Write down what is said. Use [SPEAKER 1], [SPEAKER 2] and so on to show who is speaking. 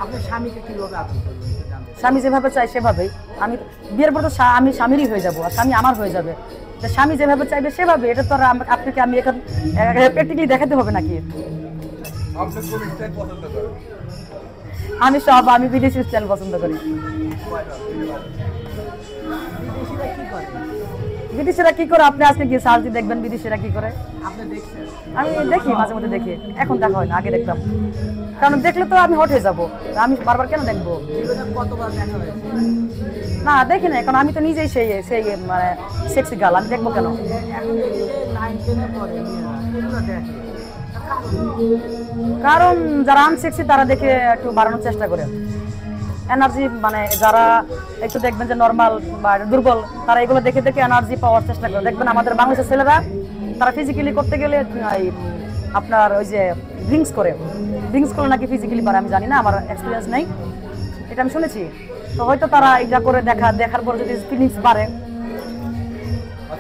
[SPEAKER 1] আপনার স্বামীকে কিভাবে আপনি করবেন একটু জানতে চাই।
[SPEAKER 2] স্বামী যেভাবে চাই সেভাবেই। আমি বিয়ের পর তো আমি স্বামীরই হয়ে যাব, আর স্বামী আমার হয়ে যাবে। তো স্বামী যেভাবে চাইবে সেভাবে, এটা তো আর আপনাকে আমি এখন প্র্যাকটিক্যালি দেখাতে হবে নাকি?
[SPEAKER 3] আপনি কোন স্টাইল পছন্দ করেন?
[SPEAKER 2] আমি বিদেশি স্টাইল পছন্দ করি।
[SPEAKER 1] বিদেশিরা কি করে
[SPEAKER 2] বিদেশিরা কি করে আপনি আজকে গিয়ে সার্চ দিয়ে দেখবেন বিদেশিরা কি করে।
[SPEAKER 1] আপনি দেখছেন?
[SPEAKER 2] আমি দেখি, মাঝে মধ্যে দেখি, এখন দেখা হয় না, আগে দেখতাম। কারণ দেখলে তো আমি হট হয়ে যাবো, আমি বারবার কেন দেখবো?
[SPEAKER 1] জীবনে কতবার দেখা হয়েছে?
[SPEAKER 2] না দেখি না, কারণ আমি তো নিজেই সেই সেই মানে সেক্সি গার্ল, আমি দেখবো কেন?
[SPEAKER 1] এখন দেখি যে 9-10-এ পড়ে মেয়েরা এগুলো দেখে।
[SPEAKER 2] কারণ যারা আনসেক্সি তারা দেখে একটু বাড়ানোর চেষ্টা করে এনার্জি, মানে যারা একটু দেখবেন যে নর্মাল বা দুর্বল, তারা এগুলো দেখে দেখে এনার্জি পাওয়ার চেষ্টা করে। দেখবেন আমাদের বাংলাদেশের ছেলেরা, তারা ফিজিক্যালি করতে গেলে আপনার ওই যে ড্রিঙ্কস করে নাকি ফিজিক্যালি পারে, আমি জানি না, আমার এক্সপিরিয়েন্স নেই, এটা আমি শুনেছি। তো হয়তো তারা এটা করে দেখার পর যদি ফিলিংস বাড়ে,